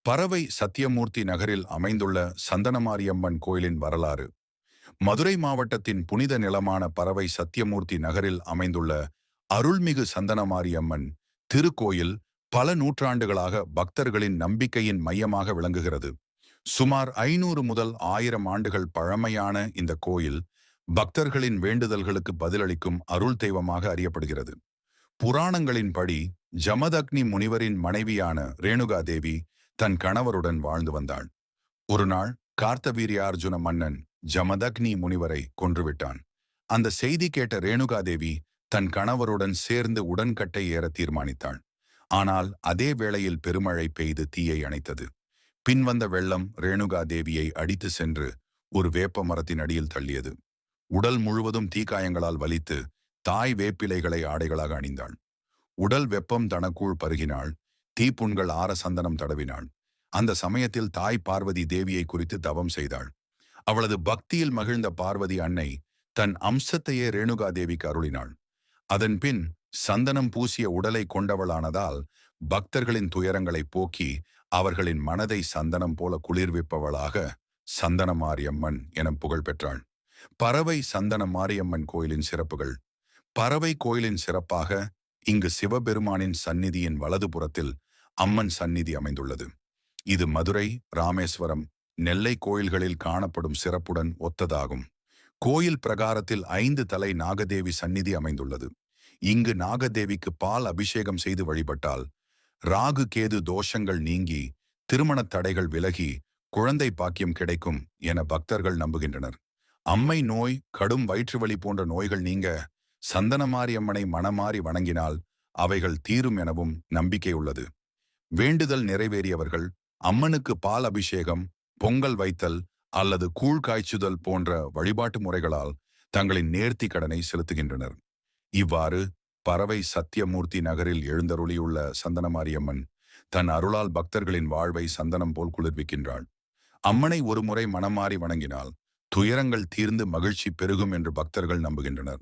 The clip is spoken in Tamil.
பரவை சத்தியமூர்த்தி நகரில் அமைந்துள்ள சந்தனமாரியம்மன் கோயிலின் வரலாறு. மதுரை மாவட்டத்தின் புனித நிலமான பரவை சத்தியமூர்த்தி நகரில் அமைந்துள்ள அருள்மிகு சந்தனமாரியம்மன் திருக்கோயில் பல நூற்றாண்டுகளாக பக்தர்களின் நம்பிக்கையின் மையமாக விளங்குகிறது. சுமார் 500 முதல் 1000 ஆண்டுகள் பழமையான இந்த கோயில் பக்தர்களின் வேண்டுதல்களுக்கு பதிலளிக்கும் அருள் தெய்வமாக அறியப்படுகிறது. புராணங்களின்படி ஜமதக்னி முனிவரின் மனைவியான ரேணுகா தேவி தன் கணவருடன் வாழ்ந்து வந்தாள். ஒரு நாள் கார்த்தவீரியார்ஜுன மன்னன் ஜமதக்னி முனிவரை கொன்றுவிட்டான். அந்த செய்தி கேட்ட ரேணுகாதேவி தன் கணவருடன் சேர்ந்து உடன்கட்டை ஏற தீர்மானித்தாள். ஆனால் அதே வேளையில் பெருமழை பெய்து தீயை அணைத்தது. பின்வந்த வெள்ளம் ரேணுகாதேவியை அடித்து சென்று ஒரு வேப்ப மரத்தின் அடியில் தள்ளியது. உடல் முழுவதும் தீக்காயங்களால் வலித்து தாய் வேப்பிலைகளை ஆடைகளாக அணிந்தாள். உடல் வெப்பம் தனக்குள் பருகினாள். தீப்புண்கள் ஆற சந்தனம் தடவினாள். அந்த சமயத்தில் தாய் பார்வதி தேவியை குறித்து தவம் செய்தாள். அவளது பக்தியில் மகிழ்ந்த பார்வதி அன்னை தன் அம்சத்தையே ரேணுகா தேவிக்கு அருளினாள். அதன் பின் சந்தனம் பூசிய உடலை கொண்டவளானதால் பக்தர்களின் துயரங்களை போக்கி அவர்களின் மனதை சந்தனம் போல குளிர்விப்பவளாக சந்தனமாரியம்மன் என புகழ் பெற்றாள். பரவை சந்தனமாரியம்மன் கோயிலின் சிறப்புகள். பரவை கோயிலின் சிறப்பாக இங்கு சிவபெருமானின் சந்நிதியின் வலதுபுறத்தில் அம்மன் சந்நிதி அமைந்துள்ளது. இது மதுரை, ராமேஸ்வரம், நெல்லை கோயில்களில் காணப்படும் சிறப்புடன் ஒத்ததாகும். கோயில் பிரகாரத்தில் 5 தலை நாகதேவி சந்நிதி அமைந்துள்ளது. இங்கு நாகதேவிக்கு பால் அபிஷேகம் செய்து வழிபட்டால் ராகு கேது தோஷங்கள் நீங்கி திருமணத் தடைகள் விலகி குழந்தை பாக்கியம் கிடைக்கும் என பக்தர்கள் நம்புகின்றனர். அம்மை நோய், கடும் வயிற்றுவலி போன்ற நோய்கள் நீங்க சந்தனமாரியம்மனை மனமாறி வணங்கினால் அவைகள் தீரும் எனவும் நம்பிக்கை உள்ளது. வேண்டுதல் நிறைவேறியவர்கள் அம்மனுக்கு பால் அபிஷேகம், பொங்கல் வைத்தல் அல்லது கூழ் காய்ச்சுதல் போன்ற வழிபாட்டு முறைகளால் தங்களின் நேர்த்தி கடனை செலுத்துகின்றனர். இவ்வாறு பரவை சத்தியமூர்த்தி நகரில் எழுந்தருளியுள்ள சந்தனமாரியம்மன் தன் அருளால் பக்தர்களின் வாழ்வை சந்தனம் போல் குளிர்விக்கின்றாள். அம்மனை ஒருமுறை மனமாறி வணங்கினால் துயரங்கள் தீர்ந்து மகிழ்ச்சி பெருகும் என்று பக்தர்கள் நம்புகின்றனர்.